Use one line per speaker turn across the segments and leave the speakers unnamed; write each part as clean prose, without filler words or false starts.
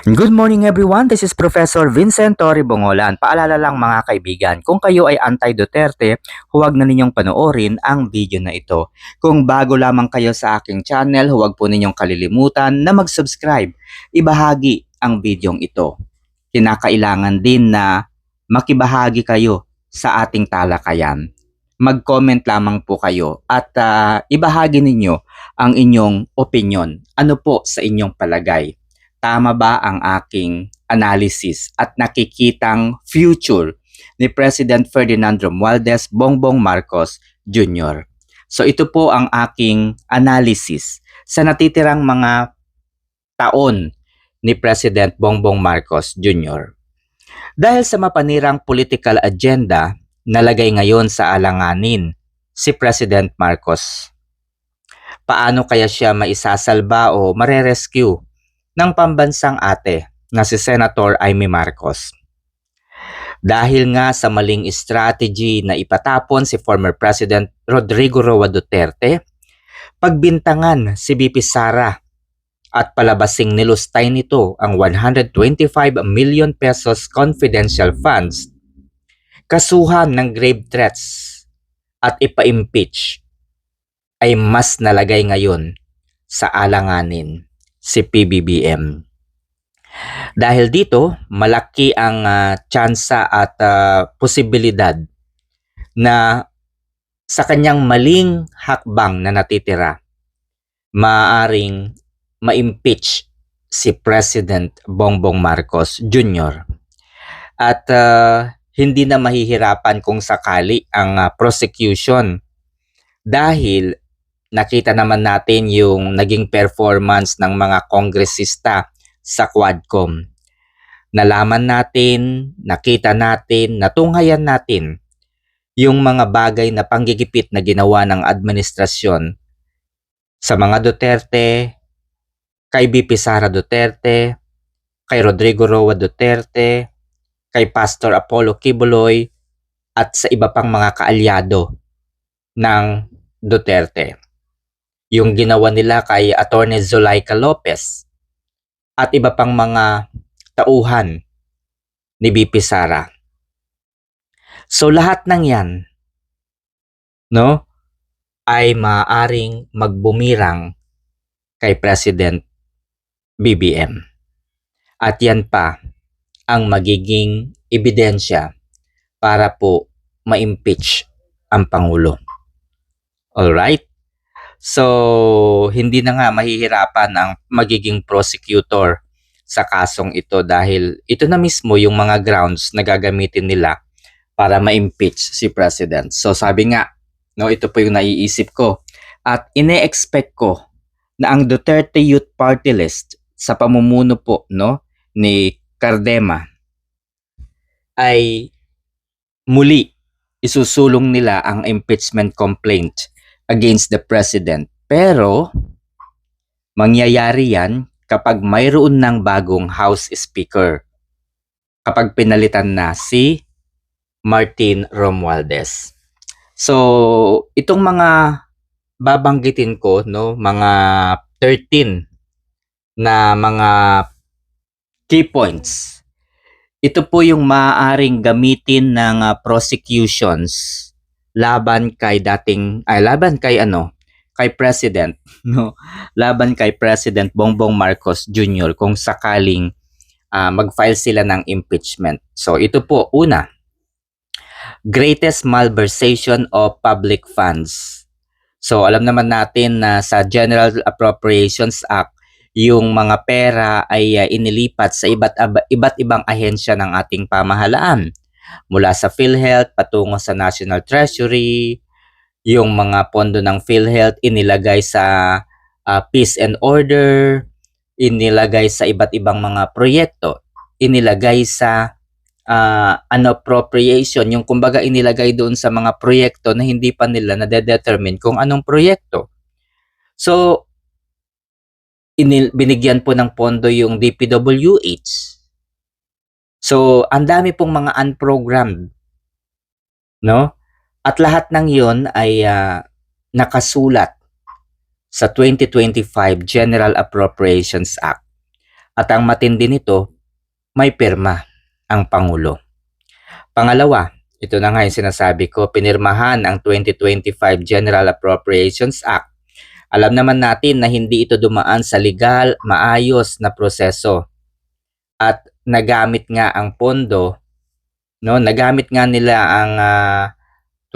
Good morning everyone, this is Professor Vincent Torre Bongolan. Paalala lang mga kaibigan, kung kayo ay anti-Duterte, huwag na ninyong panoorin ang video na ito. Kung bago lamang kayo sa aking channel, huwag po ninyong kalilimutan na mag-subscribe. Ibahagi ang videong ito. Kinakailangan din na makibahagi kayo sa ating talakayan. Mag-comment lamang po kayo at ibahagi ninyo ang inyong opinion. Ano po sa inyong palagay? Tama ba ang aking analysis at nakikitang future ni President Ferdinand Romualdez Bongbong Marcos Jr.? So ito po ang aking analysis sa natitirang mga taon ni President Bongbong Marcos Jr. Dahil sa mapanirang political agenda, nalagay ngayon sa alanganin si President Marcos. Paano kaya siya maisasalba o marerescue ng pambansang ate na si Senator Amy Marcos? Dahil nga sa maling strategy na ipatapon si former President Rodrigo Roa Duterte, pagbintangan si VP Sara at palabasing nilustay nito ang 125 million pesos confidential funds, kasuhan ng grave threats at ipa-impeach, ay mas nalagay ngayon sa alanganin si PBBM. Dahil dito, malaki ang tsansa at posibilidad na sa kanyang maling hakbang na natitira, maaaring ma-impeach si President Bongbong Marcos Jr. At hindi na mahihirapan kung sakali ang prosecution dahil nakita naman natin yung naging performance ng mga kongresista sa Quadcom. Nalaman natin, nakita natin, natunghayan natin yung mga bagay na panggigipit na ginawa ng administrasyon sa mga Duterte, kay VP Sara Duterte, kay Rodrigo Roa Duterte, kay Pastor Apollo Kibuloy, at sa iba pang mga kaalyado ng Duterte. Yung ginawa nila kay Attorney Zulaika Lopez at iba pang mga tauhan ni VP Sara. So lahat ng yan, no, ay maaaring magbumirang kay President BBM. At yan pa ang magiging ebidensya para po ma-impeach ang Pangulo. Alright? So, hindi na nga mahihirapan ang magiging prosecutor sa kasong ito dahil ito na mismo yung mga grounds na gagamitin nila para ma-impeach si President. So, sabi nga, no, ito po yung naiisip ko. At ine-expect ko na ang Duterte Youth Party List sa pamumuno po, no, ni Cardema ay muli isusulong nila ang impeachment complaint against the President. Pero mangyayari yan kapag mayroon ng bagong House Speaker. Kapag pinalitan na si Martin Romualdez. So, itong mga babanggitin ko, no, mga 13 na mga key points. Ito po yung maaaring gamitin ng prosecutions laban kay kay President, no? Laban kay President Bongbong Marcos Jr. kung sakaling mag-file sila ng impeachment. So ito po, una, greatest malversation of public funds. So alam naman natin na sa General Appropriations Act, yung mga pera ay inilipat sa iba't ibang ahensya ng ating pamahalaan. Mula sa PhilHealth patungo sa National Treasury, yung mga pondo ng PhilHealth inilagay sa peace and order, inilagay sa iba't ibang mga proyekto, inilagay sa unappropriation, yung kumbaga inilagay doon sa mga proyekto na hindi pa nila na-determine kung anong proyekto. So, binigyan po ng pondo yung DPWH. So, ang dami pong mga unprogrammed, no? At lahat ng yon ay nakasulat sa 2025 General Appropriations Act. At ang matindi nito, may pirma ang Pangulo. Pangalawa, ito na nga yung sinasabi ko, pinirmahan ang 2025 General Appropriations Act. Alam naman natin na hindi ito dumaan sa legal, maayos na proseso. At nagamit nga ang pondo, no? Nagamit nga nila ang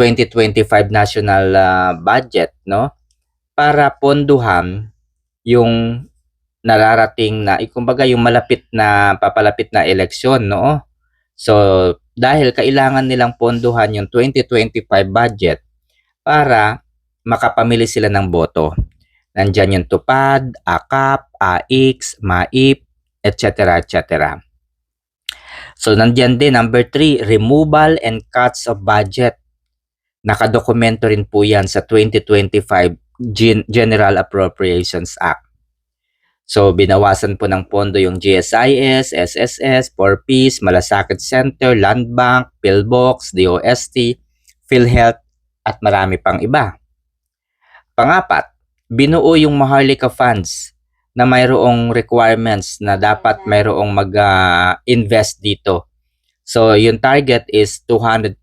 2025 national budget, no? Para ponduhan yung nararating na, kumbaga yung papalapit na eleksyon, no? So, dahil kailangan nilang ponduhan yung 2025 budget para makapamili sila ng boto. Nandyan yung TUPAD, AKAP, AIX, MAIP, etc. etc. So, nandyan din, number 3, removal and cuts of budget. Nakadokumento rin po yan sa 2025 General Appropriations Act. So, binawasan po ng pondo yung GSIS, SSS, 4Ps, Malasakit Center, Land Bank, PhilBox, DOST, PhilHealth, at marami pang iba. Pangapat, binuo yung Maharlika Funds na mayroong requirements na dapat mayroong mag-invest dito. So, yung target is 250,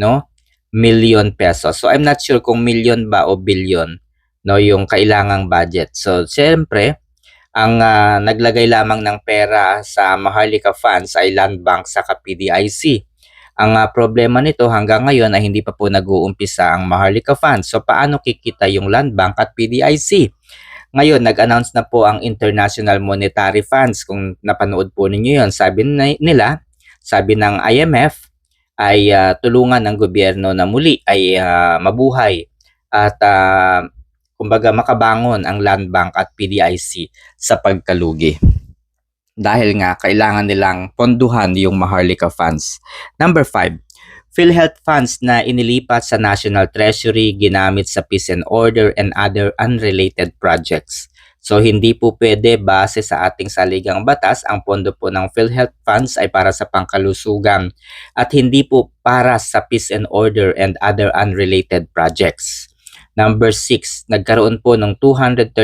no, million pesos. So, I'm not sure kung million ba o billion, no, yung kailangang budget. So, siyempre, ang naglagay lamang ng pera sa Maharlika Funds ay Land Bank sa PDIC. Ang problema nito hanggang ngayon ay hindi pa po nag-uumpisa ang Maharlika Funds. So paano kikita yung Land Bank at PDIC? Ngayon, nag-announce na po ang International Monetary Funds. Kung napanood po ninyo yun, sabi ng IMF, ay tulungan ng gobyerno na muli ay mabuhay at kumbaga makabangon ang Land Bank at PDIC sa pagkalugi. Dahil nga kailangan nilang ponduhan yung Maharlika Funds. Number 5, PhilHealth funds na inilipat sa National Treasury ginamit sa peace and order and other unrelated projects. So hindi po pwede base sa ating saligang batas, ang pondo po ng PhilHealth funds ay para sa pangkalusugan at hindi po para sa peace and order and other unrelated projects. Number 6, nagkaroon po ng 234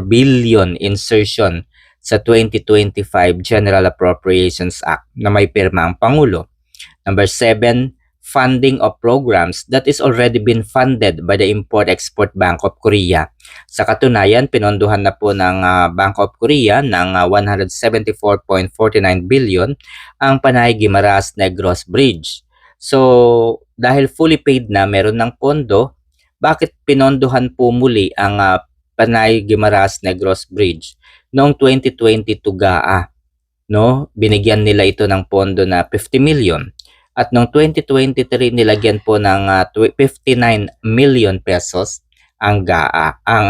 billion insertion sa 2025 General Appropriations Act na may pirma ang Pangulo. Number 7, funding of programs that is already been funded by the Import-Export Bank of Korea. Sa katunayan, pinondohan na po ng Bank of Korea ng 174.49 billion ang Panay-Guimaras-Negros Bridge. So, dahil fully paid na, meron ng pondo, bakit pinondohan po muli ang Panay-Guimaras-Negros Bridge? Noong 2022 GAA, no, binigyan nila ito ng pondo na 50 million. At noong 2023 nilagyan po ng 59 million pesos ang GAA, ang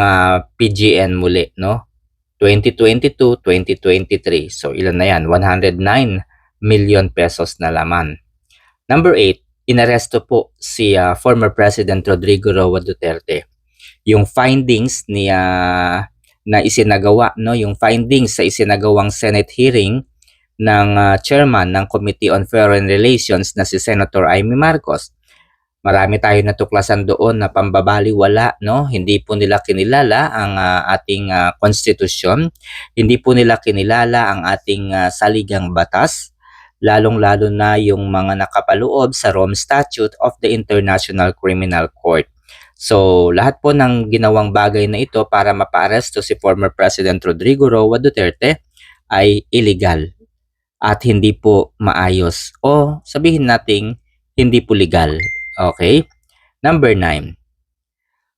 PGN muli, no? 2022, 2023. So ilan na yan? 109 million pesos na laman. Number 8, inaresto po si former President Rodrigo Roa Duterte. Yung findings na isinagawa, no, yung findings sa isinagawang Senate hearing ng chairman ng Committee on Foreign Relations na si Senator Amy Marcos. Marami tayo natuklasan doon na pambabaliwala, no? Hindi po nila kinilala ang ating konstitusyon, hindi po nila kinilala ang ating saligang batas, lalong-lalo na yung mga nakapaloob sa Rome Statute of the International Criminal Court. So, lahat po ng ginawang bagay na ito para mapaaresto si former President Rodrigo Roa Duterte ay illegal at hindi po maayos o sabihin nating hindi po legal. Okay? Number 9.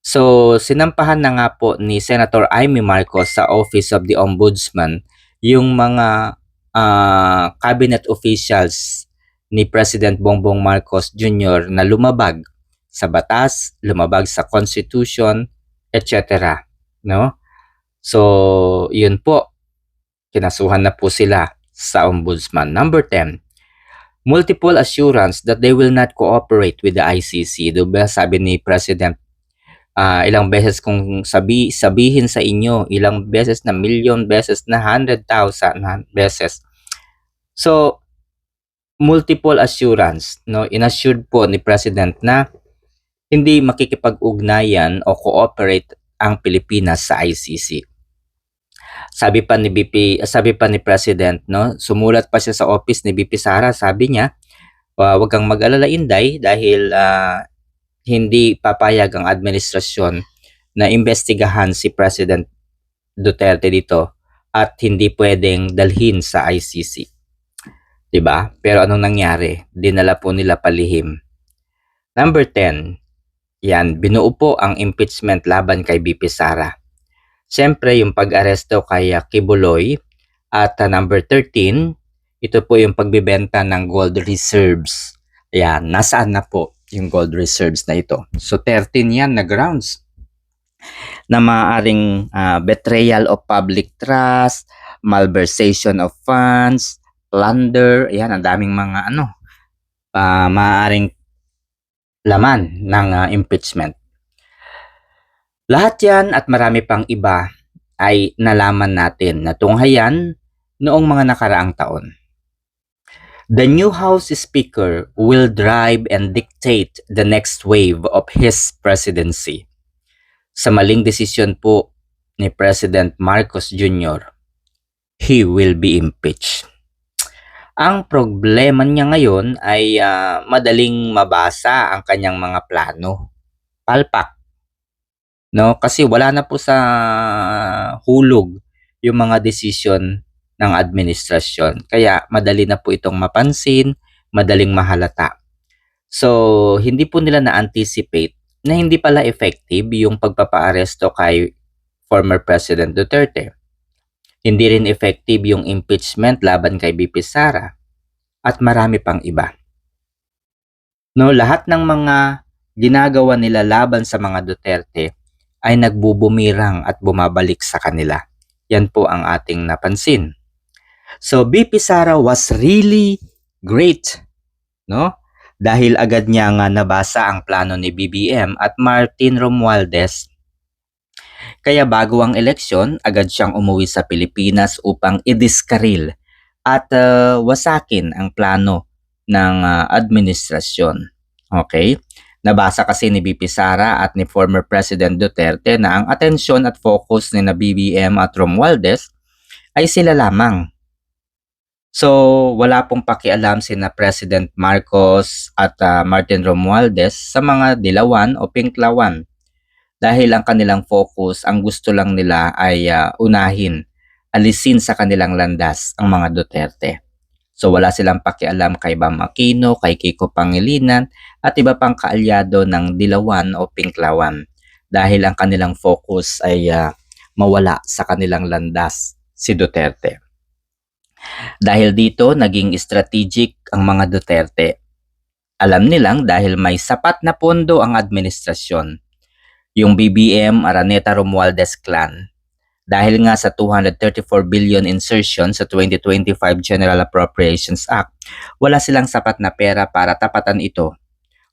So, sinampahan na nga po ni Senator Amy Marcos sa Office of the Ombudsman yung mga cabinet officials ni President Bongbong Marcos Jr. na lumabag sa batas, lumabag sa constitution, etc. No? So, yun po. Kinasuhan na po sila sa ombudsman. Number 10, multiple assurance that they will not cooperate with the ICC. Diba sabi ni President, ilang beses kung sabihin sa inyo, ilang beses na million beses na 100,000 beses. So, multiple assurance, no? Inassured po ni President na hindi makikipag-ugnayan o cooperate ang Pilipinas sa ICC. Sabi pa ni President, no, sumulat pa siya sa office ni VP Sara, sabi niya, "Wag kang mag-alala, Inday, dahil hindi papayag ang administrasyon na imbestigahan si President Duterte dito at hindi pwedeng dalhin sa ICC." 'Di ba? Pero anong nangyari? Dinala po nila palihim. Number 10, yan, binuo po ang impeachment laban kay VP Sara. Siyempre, yung pag-aresto kay Kibuloy at number 13, ito po yung pagbibenta ng gold reserves. Ayan, nasaan na po yung gold reserves na ito? So 13 yan na grounds na maaaring betrayal of public trust, malversation of funds, plunder, ayan, ang daming mga maaaring laman ng impeachment. Lahat yan at marami pang iba ay nalaman natin na tunghayan noong mga nakaraang taon. The new House Speaker will drive and dictate the next wave of his presidency. Sa maling desisyon po ni President Marcos Jr., he will be impeached. Ang problema niya ngayon ay madaling mabasa ang kanyang mga plano. Palpak. No? Kasi wala na po sa hulog yung mga desisyon ng administrasyon. Kaya madali na po itong mapansin, madaling mahalata. So, hindi po nila na-anticipate na hindi pala effective yung pagpapaaresto kay former President Duterte. Hindi rin effective yung impeachment laban kay VP Sara at marami pang iba. No, lahat ng mga ginagawa nila laban sa mga Duterte ay nagbubumirang at bumabalik sa kanila. Yan po ang ating napansin. So VP Sara was really great, no? Dahil agad niya nga nabasa ang plano ni BBM at Martin Romualdez. Kaya bago ang eleksyon, agad siyang umuwi sa Pilipinas upang idiskaril at wasakin ang plano ng administrasyon. Okay? Nabasa kasi ni VP Sara at ni former President Duterte na ang atensyon at focus ni na BBM at Romualdez ay sila lamang. So, wala pong pakialam sina President Marcos at Martin Romualdez sa mga dilawan o pinklawan. Dahil ang kanilang focus, ang gusto lang nila ay unahin, alisin sa kanilang landas ang mga Duterte. So wala silang pakialam kay Bam Aquino, kay Kiko Pangilinan at iba pang kaalyado ng dilawan o pinklawan. Dahil ang kanilang focus ay mawala sa kanilang landas si Duterte. Dahil dito, naging strategic ang mga Duterte. Alam nilang dahil may sapat na pondo ang administrasyon, yung BBM Araneta Romualdez clan, dahil nga sa 234 billion insertion sa 2025 General Appropriations Act, wala silang sapat na pera para tapatan ito.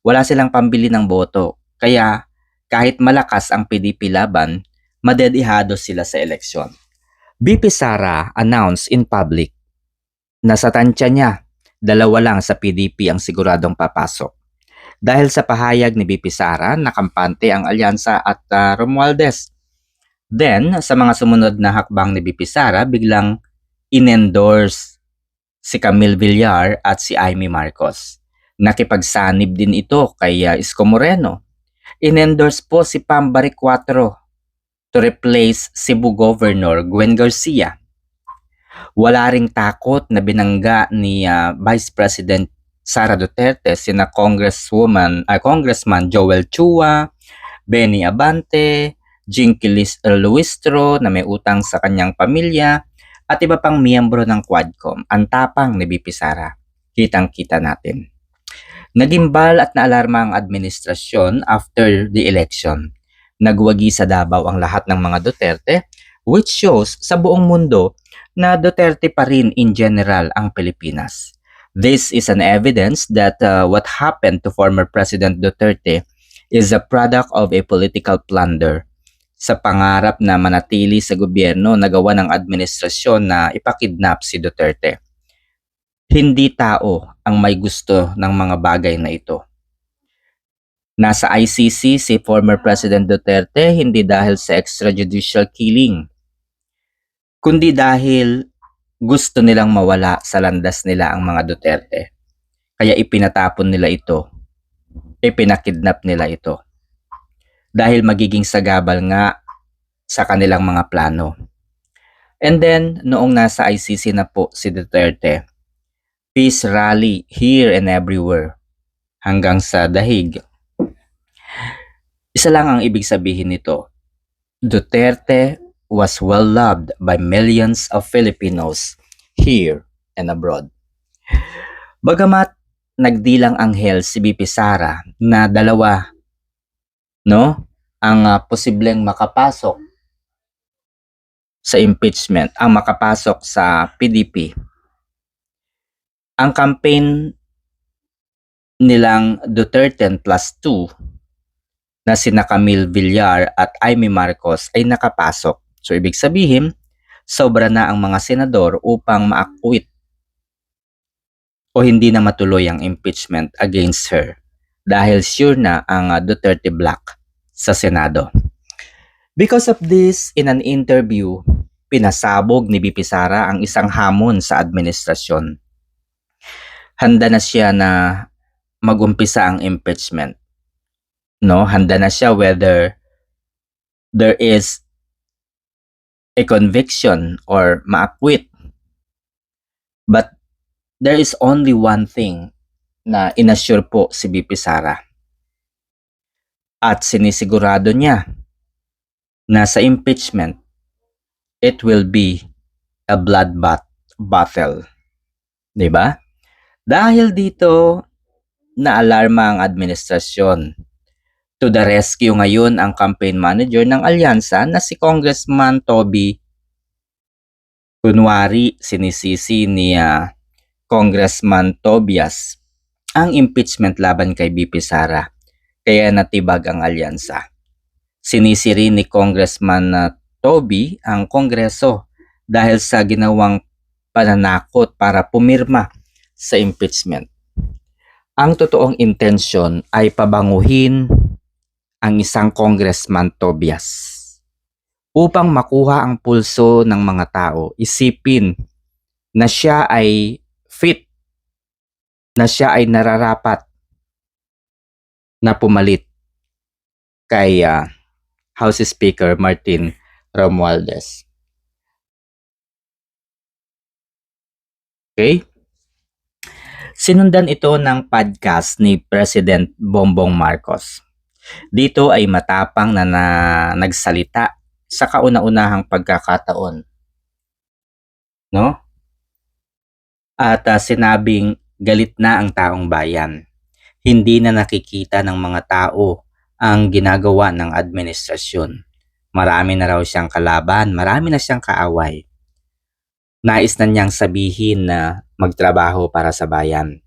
Wala silang pambili ng boto. Kaya kahit malakas ang PDP laban, madedihado sila sa eleksyon. VP Sara announced in public na sa tansya niya, 2 lang sa PDP ang siguradong papasok. Dahil sa pahayag ni VP Sara na kampante ang alyansa at Romualdez. Then, sa mga sumunod na hakbang ni VP Sara, biglang inendorse si Camille Villar at si Amy Marcos. Nakipagsanib din ito kay Isko Moreno. Inendorse po si Pambaric 4 to replace Cebu Governor Gwen Garcia. Wala ring takot na binangga ni Vice President Sara Duterte sina Congressman Joel Chua, Benny Abante, Jinky Luistro na may utang sa kanyang pamilya at iba pang miyembro ng Quadcom. Ang tapang ni VP Sara. Kitang-kita natin. Nagimbal at naalarma ang administrasyon after the election. Nagwagi sa Davao ang lahat ng mga Duterte, which shows sa buong mundo na Duterte pa rin in general ang Pilipinas. This is an evidence that what happened to former President Duterte is a product of a political plunder sa pangarap na manatili sa gobyerno na gawa ng administrasyon na ipakidnap si Duterte. Hindi tao ang may gusto ng mga bagay na ito. Nasa ICC si former President Duterte hindi dahil sa extrajudicial killing, kundi dahil gusto nilang mawala sa landas nila ang mga Duterte. Kaya ipinatapon nila ito, ipinakidnap nila ito. Dahil magiging sagabal nga sa kanilang mga plano. And then, noong nasa ICC na po si Duterte, peace rally here and everywhere hanggang sa dahig. Isa lang ang ibig sabihin nito. Duterte was well loved by millions of Filipinos here and abroad. Bagamat nagdilang anghel si BP Sara na dalawa ang posibleng makapasok sa impeachment, ang makapasok sa PDP. Ang campaign nilang Duterte plus 2 na sina Camille Villar at Amy Marcos ay nakapasok. So ibig sabihin, sobra na ang mga senador upang ma-acquit o hindi na matuloy ang impeachment against her dahil sure na ang Duterte Black sa Senado. Because of this, in an interview, pinasabog ni BP Sara ang isang hamon sa administrasyon. Handa na siya na mag-umpisa ang impeachment. Handa na siya whether there is a conviction or ma-acquit. But there is only one thing na inassure po si BP Sara. At sinisigurado niya na sa impeachment, it will be a bloodbath battle. Diba? Dahil dito, naalarma ang administrasyon. To the rescue ngayon ang campaign manager ng alyansa na si Congressman Toby. Kunwari, sinisisi ni Congressman Tobias ang impeachment laban kay BP Sara. Kaya natibag ang alyansa. Sinisi rin ni Congressman Toby ang Kongreso dahil sa ginawang pananakot para pumirma sa impeachment. Ang totoong intensyon ay pabanguhin ang isang Congressman Tobias. Upang makuha ang pulso ng mga tao, isipin na siya ay fit, na siya ay nararapat na pumalit kay House Speaker Martin Romualdez. Okay? Sinundan ito ng podcast ni President Bongbong Marcos. Dito ay matapang na nagsalita sa kauna-unahang pagkakataon. At sinabing galit na ang taong bayan. Hindi na nakikita ng mga tao ang ginagawa ng administrasyon. Marami na raw siyang kalaban, marami na siyang kaaway. Nais na niyang sabihin na magtrabaho para sa bayan.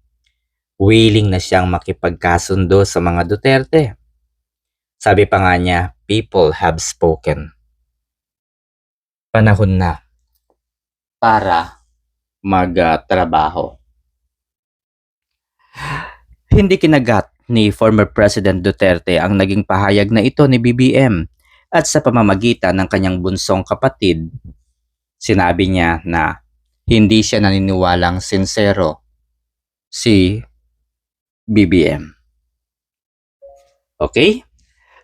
Willing na siyang makipagkasundo sa mga Duterte. Sabi pa nga niya, people have spoken. Panahon na para magtrabaho. Hindi kinagat ni former President Duterte ang naging pahayag na ito ni BBM at sa pamamagitan ng kanyang bunsong kapatid, sinabi niya na hindi siya naniniwalang sincero si BBM. Okay?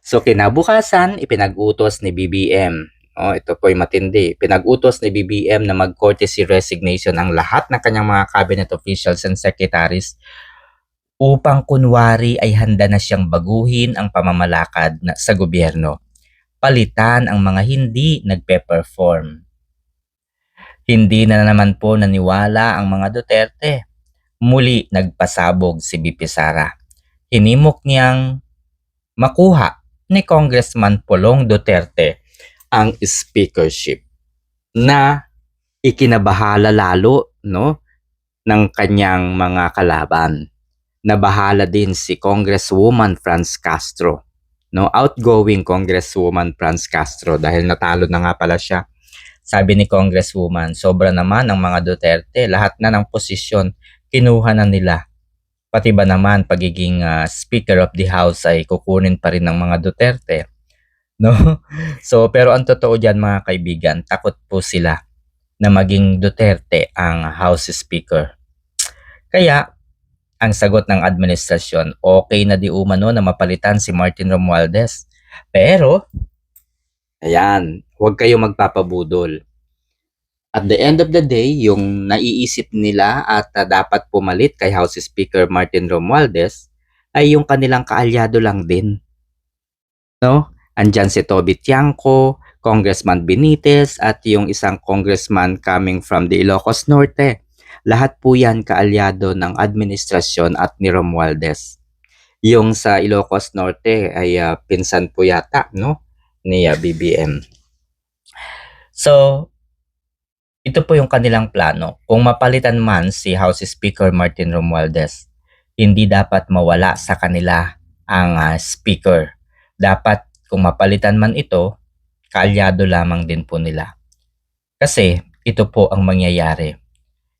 So kinabukasan, ipinag-utos ni BBM. Ito po'y matindi. Pinag-utos ni BBM na mag-courtesy resignation ang lahat ng kanyang mga cabinet officials and secretaries upang kunwari ay handa na siyang baguhin ang pamamalakad sa gobyerno. Palitan ang mga hindi nagpe-perform. Hindi na naman po naniwala ang mga Duterte. Muli nagpasabog si BP Sara. Hinimok niyang makuha ni Congressman Pulong Duterte ang speakership na ikinabahala lalo ng kanyang mga kalaban. Nabahala din si Congresswoman Franz Castro, outgoing Congresswoman Franz Castro dahil natalo na nga pala siya. Sabi ni Congresswoman, sobra naman ang mga Duterte, lahat na ng posisyon kinuha na nila. Pati ba naman pagiging Speaker of the House ay kukunin pa rin ng mga Duterte. So pero ang totoo diyan mga kaibigan, takot po sila na maging Duterte ang House Speaker. Kaya ang sagot ng administrasyon, okay na di umano na mapalitan si Martin Romualdez. Pero, ayan, huwag kayong magpapabudol. At the end of the day, yung naiisip nila at dapat pumalit kay House Speaker Martin Romualdez ay yung kanilang kaalyado lang din. No? Andyan si Toby Tiangco, Congressman Benitez at yung isang congressman coming from the Ilocos Norte. Lahat po yan kaalyado ng administrasyon at ni Romualdez. Yung sa Ilocos Norte ay pinsan po yata, no, ni BBM. So, ito po yung kanilang plano. Kung mapalitan man si House Speaker Martin Romualdez, hindi dapat mawala sa kanila ang speaker. Dapat kung mapalitan man ito, kaalyado lamang din po nila. Kasi ito po ang mangyayari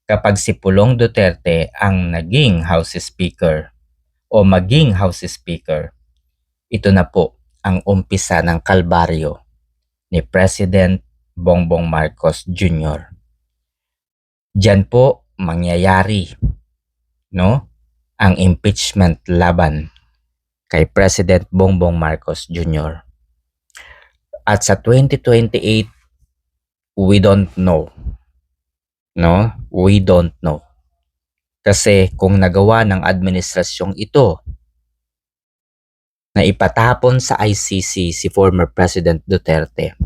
kapag si Pulong Duterte ang naging House Speaker o maging House Speaker. Ito na po ang umpisa ng kalbaryo ni President Bongbong Marcos Jr. Diyan po mangyayari, no, ang impeachment laban kay President Bongbong Marcos Jr. At sa 2028, we don't know. No? We don't know. Kasi kung nagawa ng administrasyong ito na ipatapon sa ICC si former President Duterte,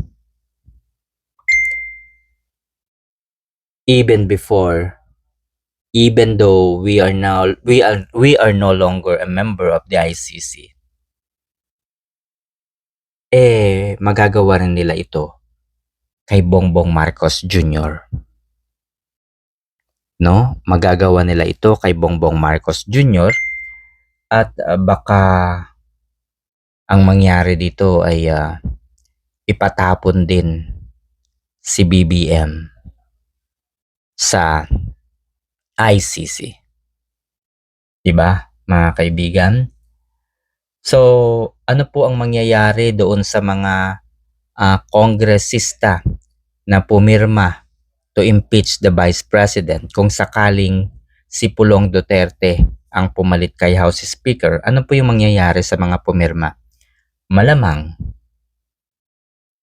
even though we are no longer a member of the ICC, magagawa rin nila ito kay Bongbong Marcos Jr. No? Magagawa nila ito kay Bongbong Marcos Jr. at baka ang mangyari dito ay ipatapon din si BBM sa ICC. Diba, mga kaibigan? So, ano po ang mangyayari doon sa mga kongresista na pumirma to impeach the Vice President kung sakaling si Pulong Duterte ang pumalit kay House Speaker? Ano po yung mangyayari sa mga pumirma? Malamang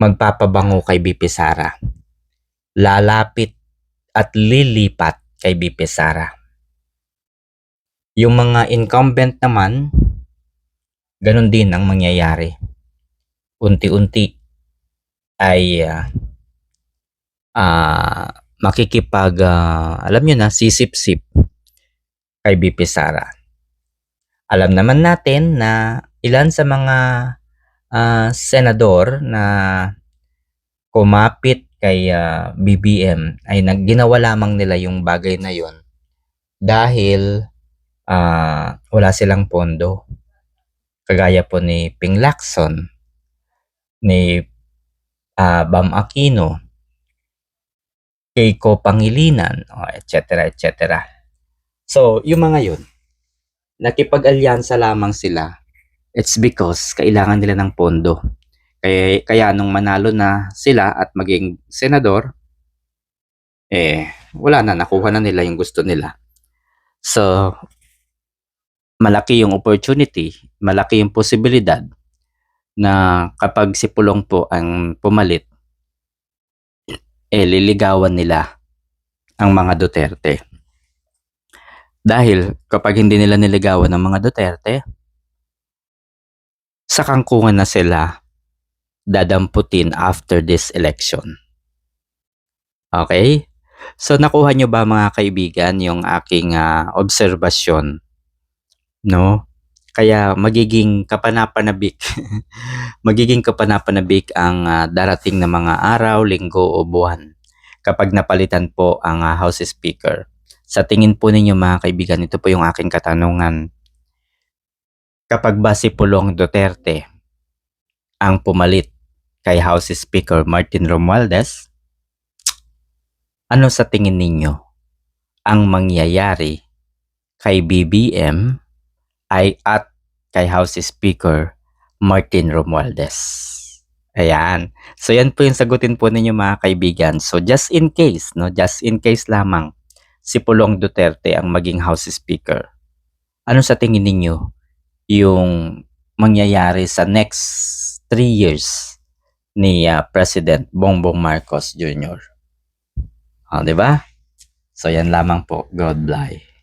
magpapabango kay BP Sara. Lalapit at lilipat kay BP Sara. Yung mga incumbent naman, ganun din ang mangyayari. Unti-unti ay alam nyo na, sisip-sip kay BP Sara. Alam naman natin na ilan sa mga senador na kumapit kay BBM ay ginawa lamang nila yung bagay na yon dahil wala silang pondo. Kagaya po ni Ping Lacson, ni Bam Aquino, Keiko Pangilinan, etc. etc. So, yung mga yun, nakipag-alyansa lamang sila. It's because kailangan nila ng pondo. Kaya nung manalo na sila at maging senador, wala na, nakuha na nila yung gusto nila. So, malaki yung opportunity, malaki yung posibilidad na kapag si Pulong po ang pumalit, liligawan nila ang mga Duterte. Dahil kapag hindi nila niligawan ang mga Duterte, sa kangkungan na sila dadamputin after this election. Okay? So nakuha nyo ba mga kaibigan yung aking obserbasyon? No? Kaya magiging kapanapanabik magiging kapanapanabik ang darating na mga araw, linggo o buwan kapag napalitan po ang House Speaker. Sa tingin po ninyo mga kaibigan, ito po yung aking katanungan. Kapag ba si Pulong Duterte ang pumalit kay House Speaker Martin Romualdez, ano sa tingin ninyo ang mangyayari kay BBM at kay House Speaker Martin Romualdez? Ayan. So yan po yung sagutin po ninyo mga kaibigan. So just in case, no, just in case lamang si Pulong Duterte ang maging House Speaker. Ano sa tingin ninyo yung mangyayari sa next 3 years ni President Bongbong Marcos Jr.? 'Di ba? So yan lamang po. God bless.